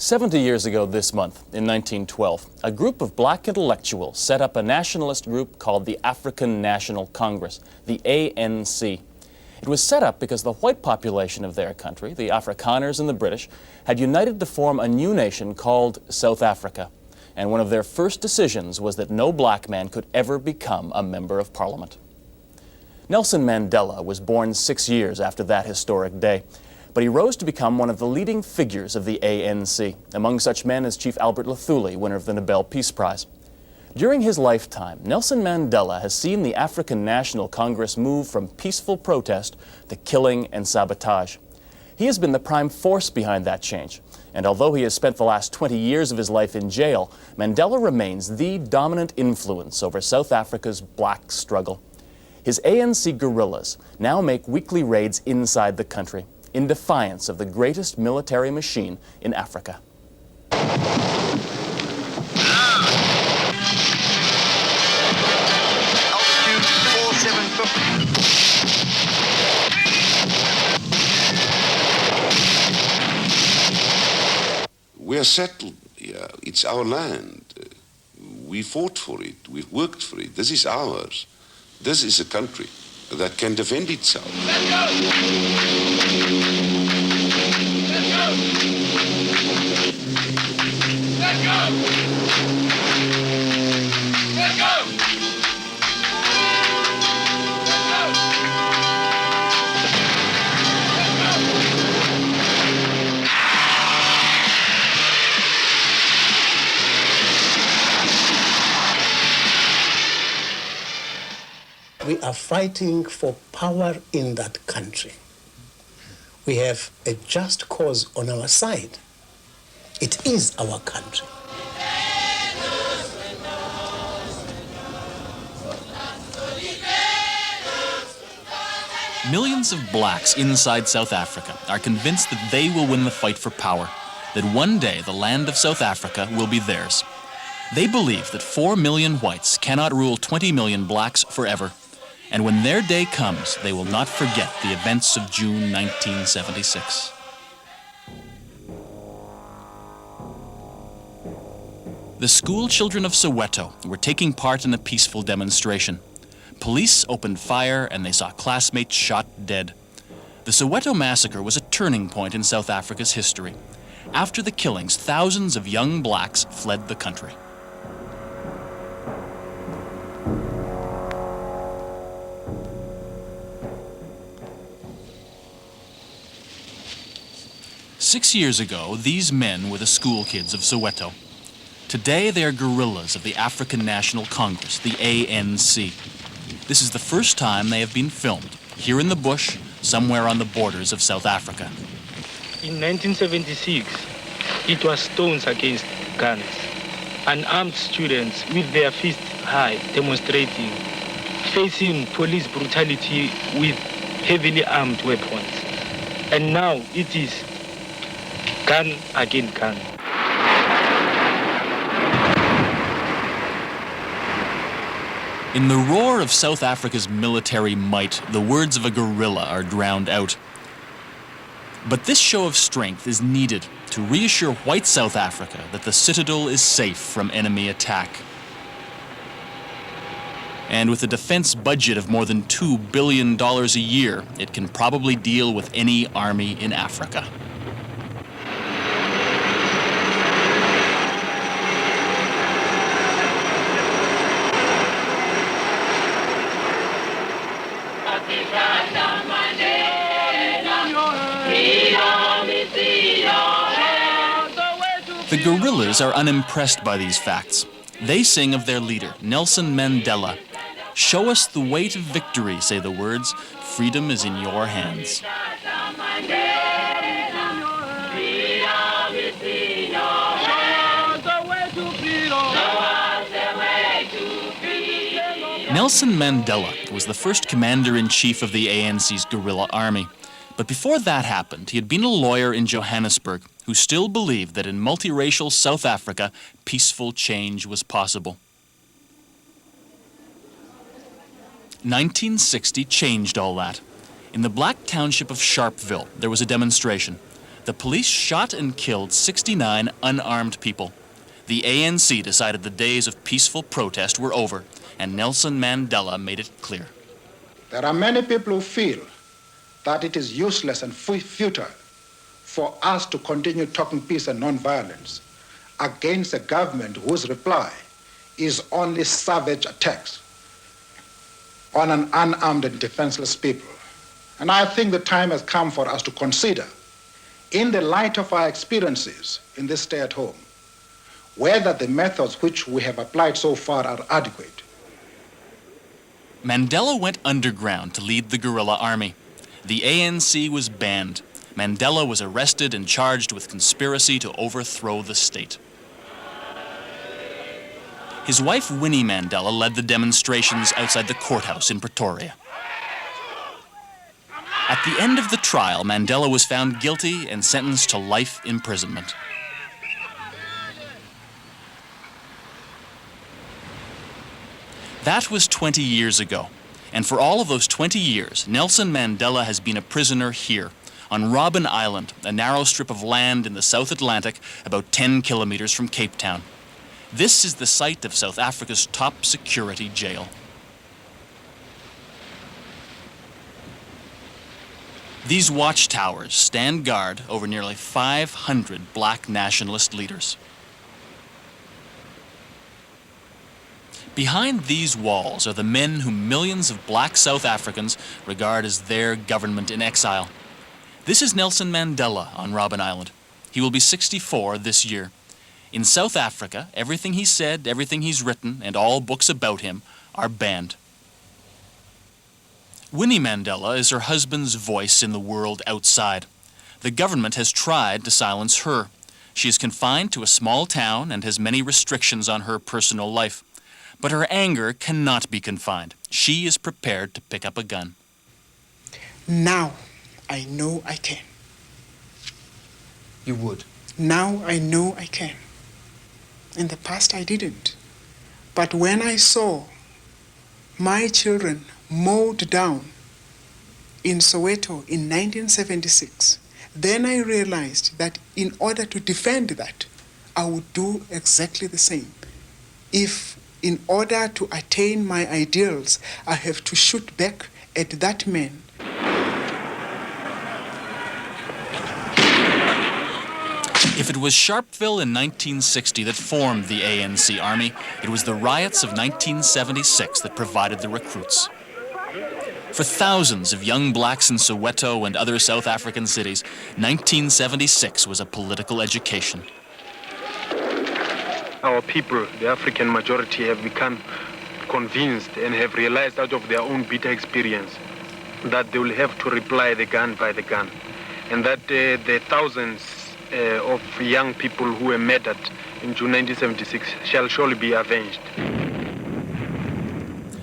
70 years ago this month, in 1912, a group of black intellectuals set up a nationalist group called the African National Congress, the ANC. It was set up because the white population of their country, the Afrikaners and the British, had united to form a new nation called South Africa. And one of their first decisions was that no black man could ever become a member of Parliament. Nelson Mandela was born 6 years after that historic day. But he rose to become one of the leading figures of the ANC, among such men as Chief Albert Luthuli, winner of the Nobel Peace Prize. During his lifetime, Nelson Mandela has seen the African National Congress move from peaceful protest to killing and sabotage. He has been the prime force behind that change, and although he has spent the last 20 years of his life in jail, Mandela remains the dominant influence over South Africa's black struggle. His ANC guerrillas now make weekly raids inside the country, in defiance of the greatest military machine in Africa. Altitude 4750. We're settled here. It's our land. We fought for it. We've worked for it. This is ours. This is a country that can defend itself. Let's go! Let's go! Let's go! Let's go! We are fighting for power in that country. We have a just cause on our side. It is our country. Millions of blacks inside South Africa are convinced that they will win the fight for power, that one day the land of South Africa will be theirs. They believe that 4 million whites cannot rule 20 million blacks forever. And when their day comes, they will not forget the events of June 1976. The school children of Soweto were taking part in a peaceful demonstration. Police opened fire and they saw classmates shot dead. The Soweto massacre was a turning point in South Africa's history. After the killings, thousands of young blacks fled the country. Six years ago, these men were the school kids of Soweto. Today, they are guerrillas of the African National Congress, the ANC. This is the first time they have been filmed, here in the bush, somewhere on the borders of South Africa. In 1976, it was stones against guns. Unarmed students with their fists high demonstrating, facing police brutality with heavily armed weapons. And now it is gun against gun. In the roar of South Africa's military might, the words of a guerrilla are drowned out. But this show of strength is needed to reassure white South Africa that the citadel is safe from enemy attack. And with a defense budget of more than $2 billion a year, it can probably deal with any army in Africa. The guerrillas are unimpressed by these facts. They sing of their leader, Nelson Mandela. "Show us the way to victory," say the words. "Freedom is in your hands." Nelson Mandela was the first commander-in-chief of the ANC's guerrilla army. But before that happened, he had been a lawyer in Johannesburg who still believed that in multiracial South Africa, peaceful change was possible. 1960 changed all that. In the black township of Sharpeville, there was a demonstration. The police shot and killed 69 unarmed people. The ANC decided the days of peaceful protest were over, and Nelson Mandela made it clear. There are many people who feel that it is useless and futile for us to continue talking peace and non-violence against a government whose reply is only savage attacks on an unarmed and defenseless people. And I think the time has come for us to consider, in the light of our experiences in this stay at home, whether the methods which we have applied so far are adequate. Mandela went underground to lead the guerrilla army. The ANC was banned. Mandela was arrested and charged with conspiracy to overthrow the state. His wife Winnie Mandela led the demonstrations outside the courthouse in Pretoria. At the end of the trial, Mandela was found guilty and sentenced to life imprisonment. That was 20 years ago, and for all of those 20 years, Nelson Mandela has been a prisoner here, on Robben Island, a narrow strip of land in the South Atlantic, about 10 kilometers from Cape Town. This is the site of South Africa's top security jail. These watchtowers stand guard over nearly 500 black nationalist leaders. Behind these walls are the men whom millions of black South Africans regard as their government in exile. This is Nelson Mandela on Robben Island. He will be 64 this year. In South Africa, everything he said, everything he's written, and all books about him are banned. Winnie Mandela is her husband's voice in the world outside. The government has tried to silence her. She is confined to a small town and has many restrictions on her personal life. But her anger cannot be confined. She is prepared to pick up a gun. Now I know I can. You would? Now I know I can. In the past I didn't. But when I saw my children mowed down in Soweto in 1976, then I realized that in order to defend that, I would do exactly the same. If in order to attain my ideals, I have to shoot back at that man. If it was Sharpeville in 1960 that formed the ANC Army, it was the riots of 1976 that provided the recruits. For thousands of young blacks in Soweto and other South African cities, 1976 was a political education. Our people, the African majority, have become convinced and have realized out of their own bitter experience that they will have to reply the gun by the gun, and that the thousands of young people who were murdered in June 1976 shall surely be avenged.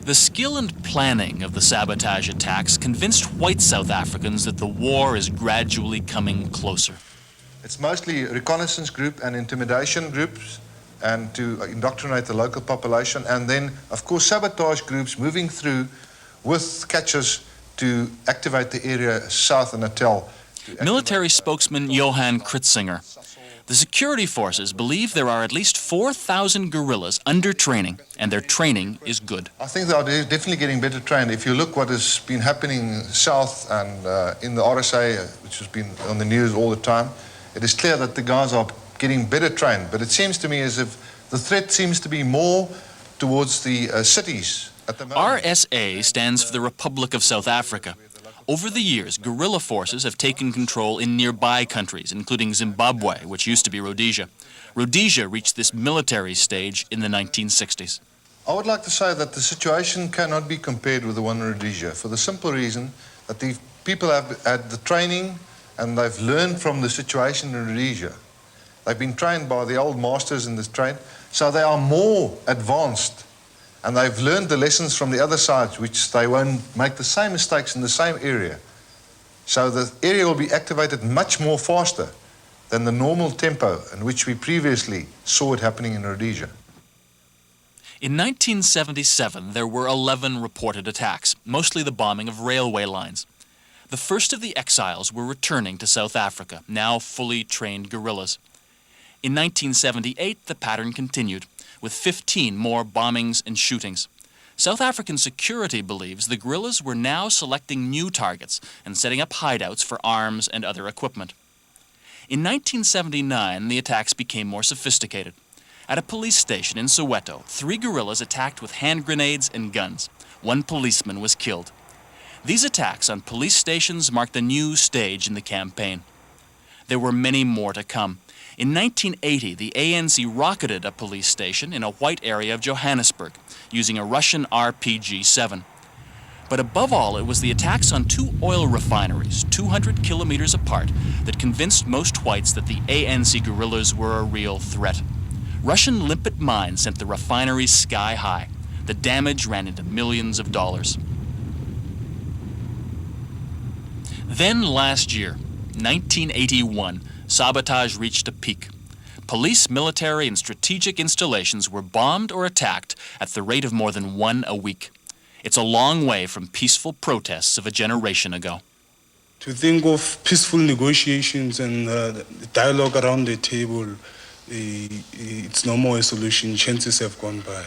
The skill and planning of the sabotage attacks convinced white South Africans that the war is gradually coming closer. It's mostly reconnaissance group and intimidation groups, and to indoctrinate the local population, and then, of course, sabotage groups moving through with catchers to activate the area south of Natal. Military spokesman Johan Kritzinger. The security forces believe there are at least 4,000 guerrillas under training, and their training is good. I think they are definitely getting better trained. If you look what has been happening south and in the RSA, which has been on the news all the time, it is clear that the guys are getting better trained. But it seems to me as if the threat seems to be more towards the cities at the moment. RSA stands for the Republic of South Africa. Over the years, guerrilla forces have taken control in nearby countries, including Zimbabwe, which used to be Rhodesia. Rhodesia reached this military stage in the 1960s. I would like to say that the situation cannot be compared with the one in Rhodesia, for the simple reason that the people have had the training and they've learned from the situation in Rhodesia. They've been trained by the old masters in this trade, so they are more advanced. And they've learned the lessons from the other side, which they won't make the same mistakes in the same area. So the area will be activated much more faster than the normal tempo in which we previously saw it happening in Rhodesia. In 1977, there were 11 reported attacks, mostly the bombing of railway lines. The first of the exiles were returning to South Africa, now fully trained guerrillas. In 1978, the pattern continued, with 15 more bombings and shootings. South African security believes the guerrillas were now selecting new targets and setting up hideouts for arms and other equipment. In 1979, the attacks became more sophisticated. At a police station in Soweto, 3 guerrillas attacked with hand grenades and guns. 1 policeman was killed. These attacks on police stations marked a new stage in the campaign. There were many more to come. In 1980, the ANC rocketed a police station in a white area of Johannesburg using a Russian RPG-7. But above all, it was the attacks on 2 oil refineries, 200 kilometers apart, that convinced most whites that the ANC guerrillas were a real threat. Russian limpet mines sent the refineries sky high. The damage ran into millions of dollars. Then last year, 1981, sabotage reached a peak. Police, military, and strategic installations were bombed or attacked at the rate of more than 1 a week. It's a long way from peaceful protests of a generation ago. To think of peaceful negotiations and dialogue around the table, it's no more a solution. Chances have gone by.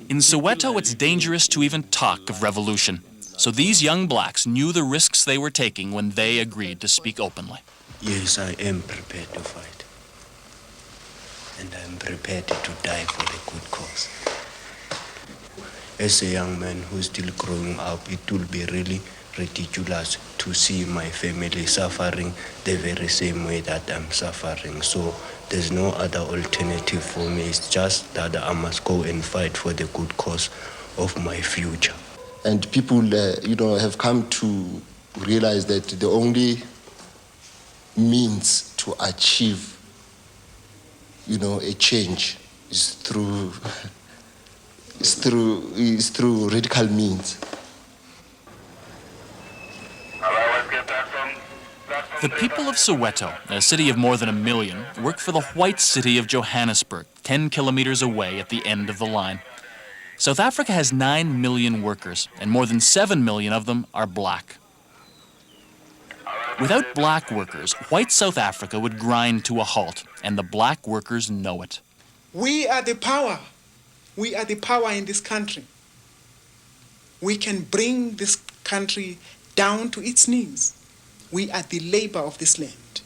In Soweto, it's dangerous to even talk of revolution. So these young blacks knew the risks they were taking when they agreed to speak openly. Yes, I am prepared to fight. And I'm prepared to die for the good cause. As a young man who's still growing up, it will be really ridiculous to see my family suffering the very same way that I'm suffering. So there's no other alternative for me. It's just that I must go and fight for the good cause of my future. And people, have come to realize that the only means to achieve, a change is through radical means. The people of Soweto, a city of more than 1 million, work for the white city of Johannesburg, 10 kilometers away at the end of the line. South Africa has 9 million workers, and more than 7 million of them are black. Without black workers, white South Africa would grind to a halt, and the black workers know it. We are the power. We are the power in this country. We can bring this country down to its knees. We are the labor of this land.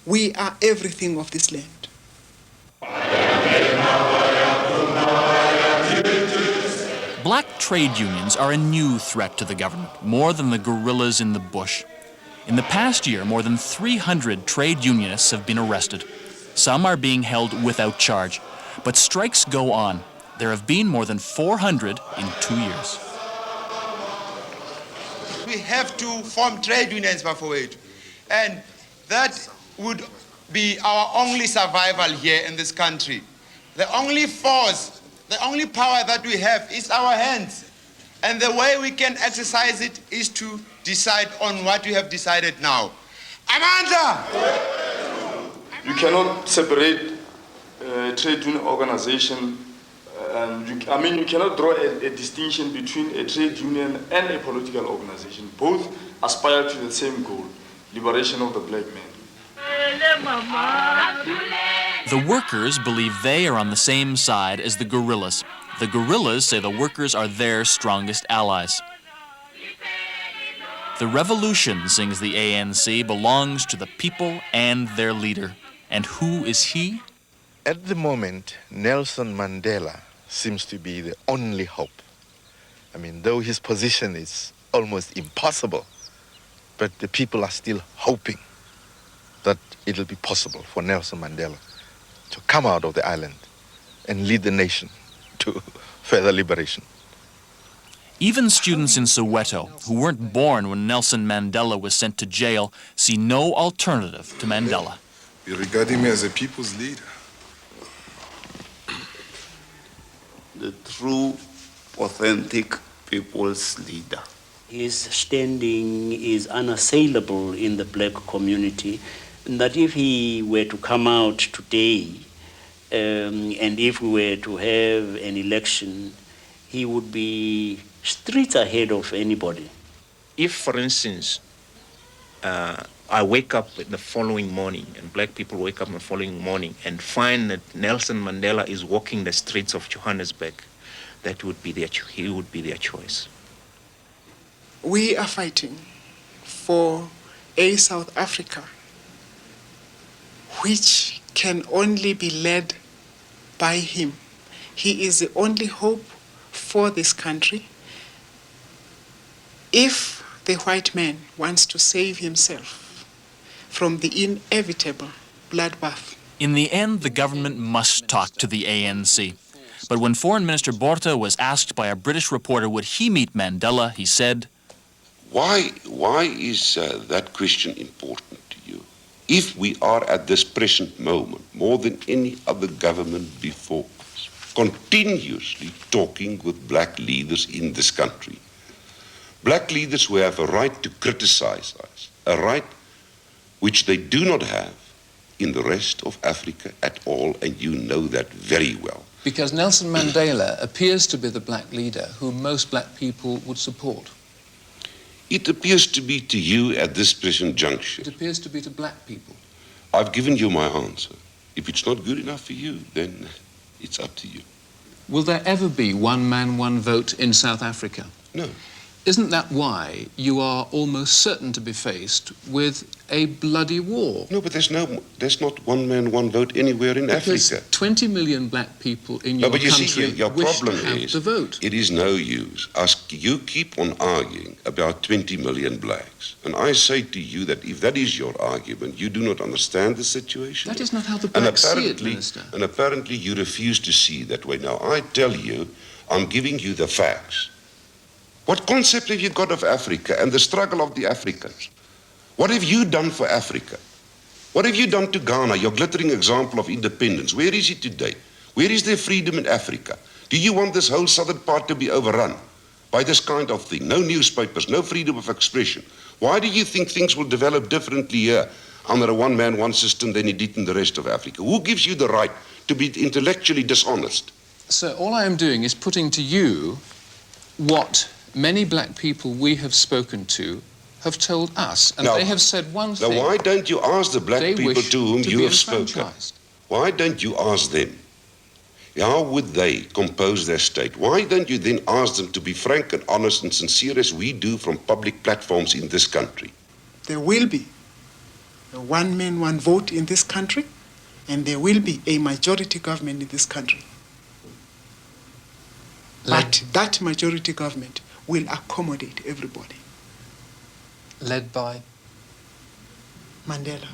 We are everything of this land. Black trade unions are a new threat to the government, more than the guerrillas in the bush. In the past year, more than 300 trade unionists have been arrested. Some are being held without charge. But strikes go on. There have been more than 400 in 2 years. We have to form trade unions, Bafowethu, and that would be our only survival here in this country. The only force, the only power that we have is our hands, and the way we can exercise it is to decide on what we have decided now. Amanda! You cannot separate trade union organization. You cannot draw a distinction between a trade union and a political organization. Both aspire to the same goal, liberation of the black man. The workers believe they are on the same side as the guerrillas. The guerrillas say the workers are their strongest allies. The revolution, sings the ANC, belongs to the people and their leader. And who is he? At the moment, Nelson Mandela seems to be the only hope. Though his position is almost impossible, but the people are still hoping that it'll be possible for Nelson Mandela to come out of the island and lead the nation to further liberation. Even students in Soweto, who weren't born when Nelson Mandela was sent to jail, see no alternative to Mandela. You regard him as a people's leader. The true, authentic people's leader. His standing is unassailable in the black community, and that if he were to come out today, and if we were to have an election, he would be streets ahead of anybody. if, for instance, I wake up in the following morning, and black people wake up in the following morning and find that Nelson Mandela is walking the streets of Johannesburg, that would be he would be their choice. We are fighting for a South Africa which can only be led by him. He is the only hope for this country. If the white man wants to save himself from the inevitable bloodbath. In the end, the government must talk to the ANC. But when Foreign Minister Botha was asked by a British reporter would he meet Mandela, he said, Why is that question important to you? If we are at this present moment, more than any other government before us, continuously talking with black leaders in this country, black leaders who have a right to criticize us, a right which they do not have in the rest of Africa at all, and you know that very well. Because Nelson Mandela appears to be the black leader whom most black people would support. It appears to be to you at this present juncture. It appears to be to black people. I've given you my answer. If it's not good enough for you, then it's up to you. Will there ever be one man, one vote in South Africa? No. Isn't that why you are almost certain to be faced with a bloody war? No, but there's not one man, one vote anywhere in because Africa. 20 million black people in your but you country see, your wish problem to have is the vote. It is no use. You keep on arguing about 20 million blacks. And I say to you that if that is your argument, you do not understand the situation. That is not how the blacks see it, Minister. And apparently you refuse to see that way. Now, I tell you, I'm giving you the facts. What concept have you got of Africa and the struggle of the Africans? What have you done for Africa? What have you done to Ghana, your glittering example of independence? Where is it today? Where is there freedom in Africa? Do you want this whole southern part to be overrun by this kind of thing? No newspapers, no freedom of expression. Why do you think things will develop differently here under a one-man, one system than it did in the rest of Africa? Who gives you the right to be intellectually dishonest? Sir, all I am doing is putting to you what many black people we have spoken to have told us, and they have said one thing. Now, why don't you ask the black people to whom you have spoken? Why don't you ask them? How would they compose their state? Why don't you then ask them to be frank and honest and sincere as we do from public platforms in this country? There will be a one man, one vote in this country, and there will be a majority government in this country. But that majority government will accommodate everybody. Led by? Mandela.